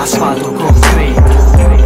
asfalto concrete.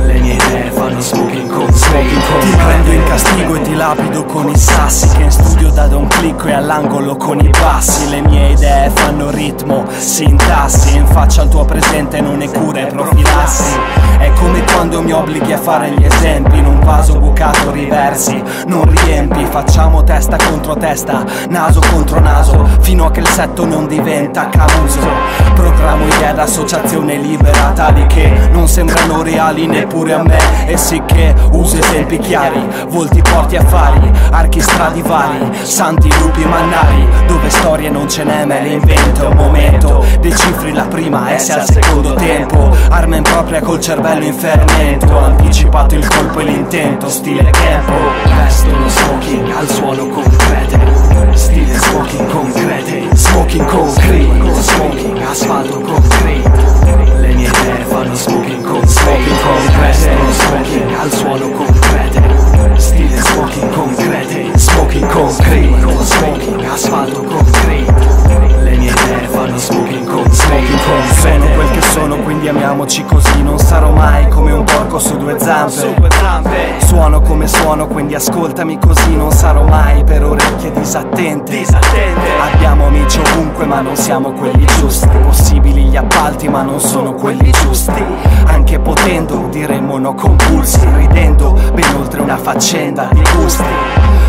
Le mie idee fanno smoking concrete. Ti prendo in castigo e ti lapido con i sassi, che in studio da un clicco e all'angolo con i bassi. Le mie idee fanno ritmo, sintassi, in faccia al tuo presente non è cura, è profilassi. È come quando mi obblighi a fare gli esempi in un vaso bucato riversi, non riempi. Facciamo testa contro testa, naso contro naso, fino a che il setto non diventa camuso. Proclamo idee d'associazione libera, tali che non sembrano reali neppure a me, e sì che uso esempi chiari, volti porti affari, archi stradivari, santi lupi mannari, dove storie non ce n'è me le invento. È un momento, decifri la prima e sei al secondo tempo, arma impropria col cervello in fermento, ho anticipato il colpo e l'intento, stile tempo. Vesto lo smoking al suono concrete, stile smoking concrete, smoking concrete, smoking asfalto concrete. Le mie idee fanno smoking concrete, vesto lo smoking al suono concrete, stile smoking concrete, smoking concrete, smoking asfalto concrete. Le mie idee fanno smoking concrete. Sono quel che sono, quindi amiamoci così. Non sarò mai come un porco su due zampe. Suono come suono, quindi ascoltami così. Non sarò mai per orecchie disattente. Abbiamo amici ovunque ma non siamo quelli giusti. Possibili gli appalti ma non sono quelli giusti. Anche potendo diremmo no compulsi, ridendo ben oltre una faccenda di gusti.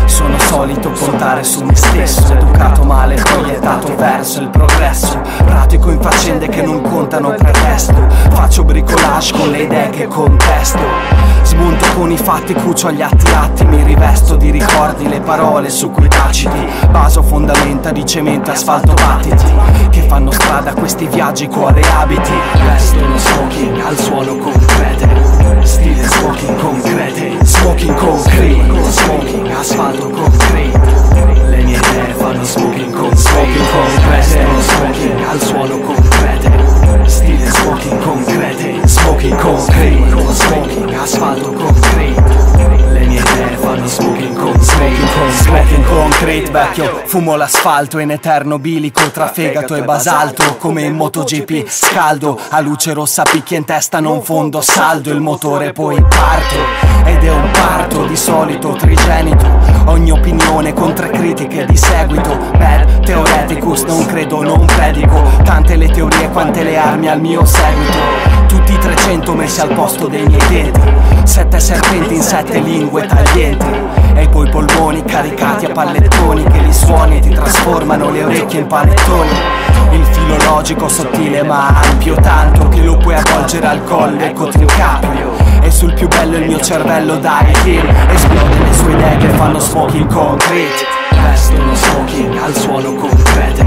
Sono solito contare su me stesso, educato male, proiettato verso il progresso. Pratico in faccende che non contano pretesto, faccio bricolage con le idee che contesto. Smunto con i fatti, cucio gli atti, mi rivesto di ricordi le parole su cui taciti. Baso fondamenta di cemento, asfalto, battiti, che fanno strada questi viaggi, cuore e abiti. Vesto lo smoking al suono concrete, stile smoking concrete, smoking concrete, smoking asfalto concrete. Le mie idee fanno smoking concrete, vesto lo smoking al suono concrete, stile smoking concrete, smoking concrete, smoking asfalto concrete. Le mie idee fanno smoking concrete, smoking concrete vecchio, fumo l'asfalto in eterno bilico tra fegato e basalto. Come in MotoGP scaldo, a luce rossa picchia in testa, non fondo saldo il motore poi parto. Ed è un parto di solito trigenito, ogni opinione con 3 critiche di seguito. Bad theoreticus, non credo, non predico, tante le teorie quante le armi al mio seguito. Tutti i 300 messi al posto dei miei denti, 7 serpenti in 7 lingue taglienti, e poi i polmoni caricati a pallettoni, che li suoni ti trasformano le orecchie in panettoni. Il filo logico sottile ma ampio, tanto che lo puoi avvolgere al collo e cotrincapio. E sul più bello il mio cervello dai team, esplode le sue idee che fanno smoking concrete. Vesto lo smoking al suono concrete,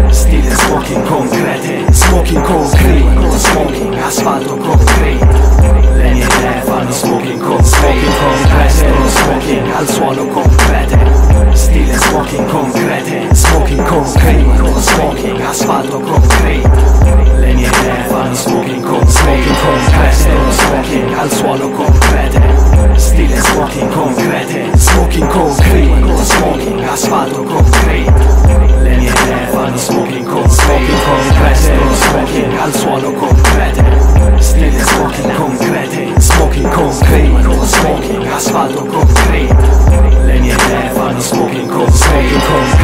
stile smoking concrete, smoking concrete, smoking asfalto concrete. Le mie idee fanno smoking concrete, vesto lo smoking al suono concrete, stile smoking concrete, smoking concrete, smoking asfalto concrete. Le mie idee fanno smoking concrete, vesto lo smoking al suono concrete, stile smoking concrete, smoking concrete, smoking asfalto concrete. Le mie idee fanno smoking concrete, vesto lo smoking al suono concrete, stile smoking concrete, smoking concrete, smoking asfalto concrete. Le mie idee fanno smoking concrete.